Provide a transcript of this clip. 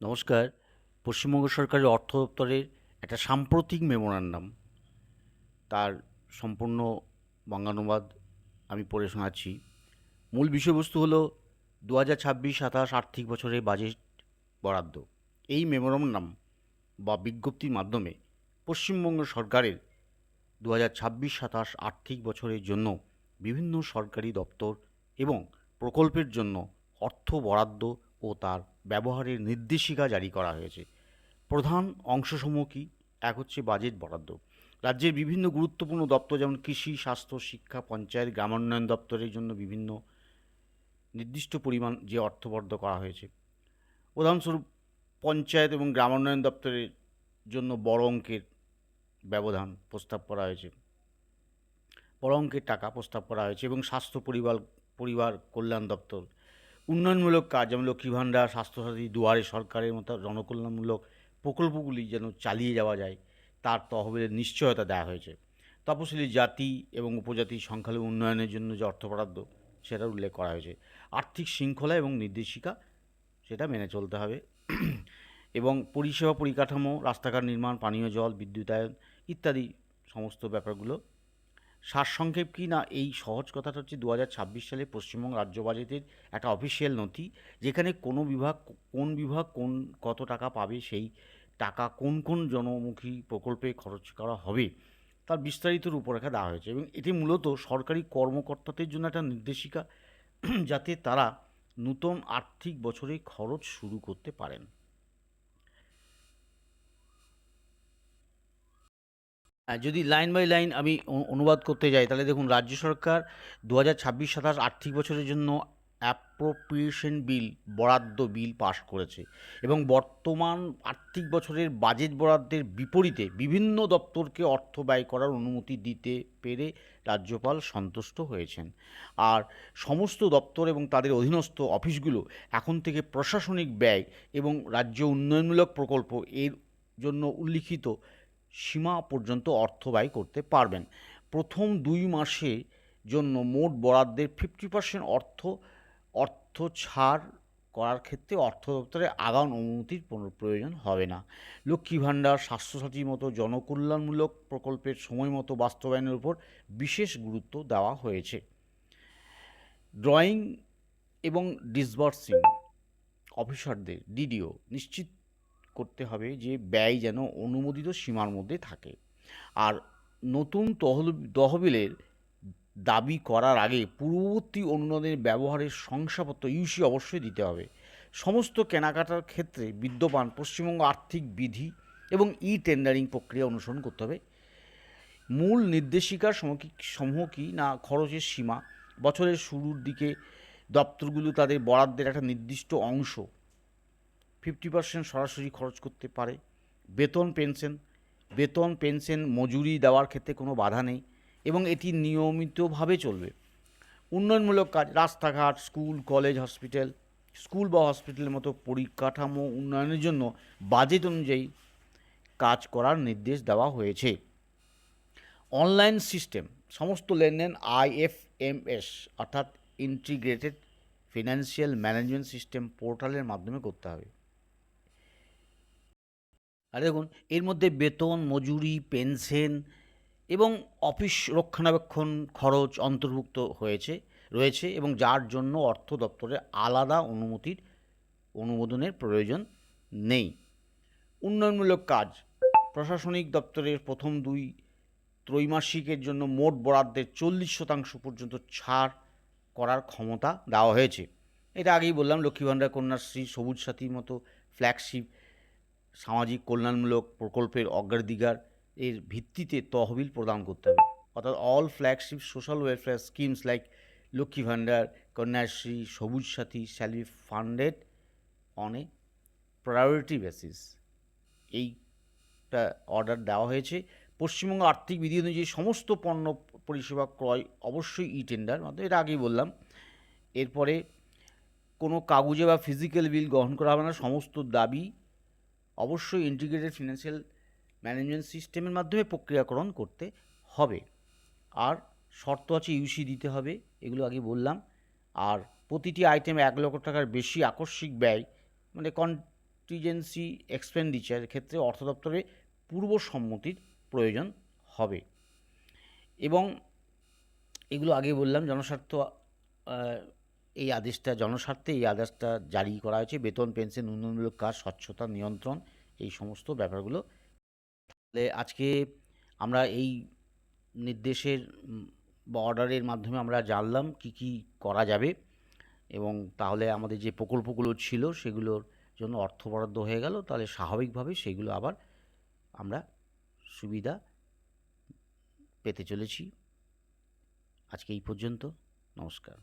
নমস্কার। পশ্চিমবঙ্গ সরকারের অর্থ দপ্তরের একটা সাম্প্রতিক মেমোরান্ডাম, তার সম্পূর্ণ বঙ্গানুবাদ আমি পড়ে শোনাচ্ছি। মূল বিষয়বস্তু হলো 2026-27 আর্থিক বছরের বাজেট বরাদ্দ। এই মেমোরান্ডাম বা বিজ্ঞপ্তির মাধ্যমে পশ্চিমবঙ্গ সরকারের 2026-27 আর্থিক বছরের জন্য বিভিন্ন সরকারি দপ্তর এবং প্রকল্পের জন্য অর্থ বরাদ্দ ও তার ব্যবহারের নির্দেশিকা জারি করা হয়েছে। প্রধান অংশসমূহ কি? এক হচ্ছে বাজেট বরাদ্দ। রাজ্যের বিভিন্ন গুরুত্বপূর্ণ দপ্তর যেমন কৃষি, স্বাস্থ্য, শিক্ষা, পঞ্চায়েত, গ্রামোন্নয়ন দপ্তরের জন্য বিভিন্ন নির্দিষ্ট পরিমাণ যে অর্থ বরাদ্দ করা হয়েছে। উদাহরণস্বরূপ পঞ্চায়েত এবং গ্রামোন্নয়ন দপ্তরের জন্য বড় অঙ্কের ব্যবধান প্রস্তাব করা হয়েছে, বড় অঙ্কের টাকা প্রস্তাব করা হয়েছে। এবং স্বাস্থ্য পরিবার কল্যাণ দপ্তর উন্নয়নমূলক কাজ যেমন লক্ষ্মী ভাণ্ডার, স্বাস্থ্যসাথী, দুয়ারে সরকারের মতো জনকল্যাণমূলক প্রকল্পগুলি যেন চালিয়ে যাওয়া যায় তার তহবিলের নিশ্চয়তা দেওয়া হয়েছে। তপশিলি জাতি এবং উপজাতি সংখ্যালঘু উন্নয়নের জন্য যে অর্থ বরাদ্দ সেটার উল্লেখ করা হয়েছে। আর্থিক শৃঙ্খলা এবং নির্দেশিকা সেটা মেনে চলতে হবে। এবং পরিষেবা পরিকাঠামো, রাস্তাঘাট নির্মাণ, পানীয় জল, বিদ্যুতায়ন ইত্যাদি সমস্ত ব্যাপারগুলো। সারসংক্ষেপ কি না, এই সহজ কথাটা হচ্ছে 2026 সালে পশ্চিমবঙ্গ রাজ্য বাজেটের একটা অফিসিয়াল নথি, যেখানে কোন বিভাগ কত টাকা পাবে, সেই টাকা কোন কোন জনমুখী প্রকল্পে খরচ করা হবে তার বিস্তারিত রূপরেখা দেওয়া হয়েছে। এবং এটি মূলত সরকারি কর্মকর্তাদের জন্য একটা নির্দেশিকা, যাতে তারা নূতন আর্থিক বছরে খরচ শুরু করতে পারেন। যদি লাইন বাই লাইন আমি অনুবাদ করতে যাই, তাহলে দেখুন, রাজ্য সরকার 2026-27 আর্থিক বছরের জন্য অ্যাপ্রোপ্রিয়েশন বিল, বরাদ্দ বিল পাশ করেছে। এবং বর্তমান আর্থিক বছরের বাজেট বরাদ্দের বিপরীতে বিভিন্ন দপ্তরকে অর্থ ব্যয় করার অনুমতি দিতে পেরে রাজ্যপাল সন্তুষ্ট হয়েছেন। আর সমস্ত দপ্তর এবং তাদের অধীনস্থ অফিসগুলো এখন থেকে প্রশাসনিক ব্যয় এবং রাজ্য উন্নয়নমূলক প্রকল্প এর জন্য উল্লিখিত সীমা পর্যন্ত অর্থ ব্যয় করতে পারবেন। প্রথম 2 মাসের জন্য মোট বরাদ্দের 50% অর্থ ছাড় করার ক্ষেত্রে অর্থ দপ্তরের আগাম অনুমতির প্রয়োজন হবে না। লক্ষ্মী ভাণ্ডার, স্বাস্থ্যসাথীর মতো জনকল্যাণমূলক প্রকল্পের সময়মতো বাস্তবায়নের উপর বিশেষ গুরুত্ব দেওয়া হয়েছে। ড্রয়িং এবং ডিসবার্সিং অফিসারদের ডিডিও নিশ্চিত করতে হবে যে ব্যয় যেন অনুমোদিত সীমার মধ্যে থাকে। আর নতুন তহবিলের দাবি করার আগে পূর্ববর্তী অনুদানের ব্যবহারের শংসাপত্র ইউসি অবশ্যই দিতে হবে। সমস্ত কেনাকাটার ক্ষেত্রে বিদ্যমান পশ্চিমবঙ্গ আর্থিক বিধি এবং টেন্ডারিং প্রক্রিয়া অনুসরণ করতে হবে। মূল নির্দেশিকার সমূহ কি না, খরচের সীমা। বছরের শুরুর দিকে দপ্তরগুলো তাদের বরাদ্দের একটা নির্দিষ্ট অংশ 50% সরাসরি খরচ করতে পারে। বেতন পেনশন মজুরি দেওয়ার ক্ষেত্রে কোনো বাধা নেই এবং এটি নিয়মিতভাবে চলবে। উন্নয়নমূলক কাজ, রাস্তাঘাট, স্কুল বা হসপিটালের মতো পরিকাঠামো উন্নয়নের জন্য বাজেট অনুযায়ী কাজ করার নির্দেশ দেওয়া হয়েছে। অনলাইন সিস্টেম, সমস্ত লেনদেন IFMS অর্থাৎ ইন্টিগ্রেটেড ফিনান্সিয়াল ম্যানেজমেন্ট সিস্টেম পোর্টালের মাধ্যমে করতে হবে। আর দেখুন, এর মধ্যে বেতন, মজুরি, পেনশন এবং অফিস রক্ষণাবেক্ষণ খরচ অন্তর্ভুক্ত রয়েছে এবং যার জন্য অর্থ দপ্তরের আলাদা অনুমোদনের প্রয়োজন নেই। উন্নয়নমূলক কাজ, প্রশাসনিক দপ্তরের প্রথম 2 ত্রৈমাসিকের জন্য মোট বরাদ্দের 40% পর্যন্ত ছাড় করার ক্ষমতা দেওয়া হয়েছে। এটা আগেই বললাম, লক্ষ্মী ভাণ্ডার, কন্যাশ্রী, সবুজ সাথীর মতো ফ্ল্যাগশিপ সামাজিক কল্যাণমূলক প্রকল্পের অগ্রাধিকার এর ভিত্তিতে তহবিল প্রদান করতে হবে। অর্থাৎ all flagship social welfare schemes like Lakshmi Bhandar, Kanyashree, সবুজ সাথী shall be funded on a priority basis, এইটা অর্ডার দেওয়া হয়েছে। পশ্চিমবঙ্গ আর্থিক বিধি অনুযায়ী সমস্ত পণ্য পরিষেবা ক্রয় অবশ্যই টেন্ডার মাধ্যমে, এটা আগেই বললাম। এরপরে কোনো কাগজে বা ফিজিক্যাল বিল গ্রহণ করা হবে না। সমস্ত দাবি অবশ্যই ইন্টিগ্রেটেড ফিনান্সিয়াল ম্যানেজমেন্ট সিস্টেমের মাধ্যমে প্রক্রিয়াকরণ করতে হবে। আর শর্ত আছে, ইউসি দিতে হবে, এগুলো আগে বললাম। আর প্রতিটি আইটেমে 1 লক্ষ টাকার বেশি আকস্মিক ব্যয়, মানে কন্টিজেন্সি এক্সপেন্ডিচার ক্ষেত্রে অর্থ দপ্তরে পূর্ব সম্মতির প্রয়োজন হবে। এবং এগুলো আগে বললাম, এই আদেশটা জারি করা হয়েছে। বেতন, পেনশন, উন্নয়নমূলক কাজ, স্বচ্ছতা, নিয়ন্ত্রণ, এই সমস্ত ব্যাপারগুলো। তাহলে আজকে আমরা এই নির্দেশের বা অর্ডারের মাধ্যমে আমরা জানলাম কি কি করা যাবে, এবং তাহলে আমাদের যে প্রকল্পগুলো ছিল সেগুলোর জন্য অর্থ বরাদ্দ হয়ে গেল। তাহলে স্বাভাবিকভাবে সেগুলো আবার আমরা সুবিধা পেতে চলেছি। আজকে এই পর্যন্ত। নমস্কার।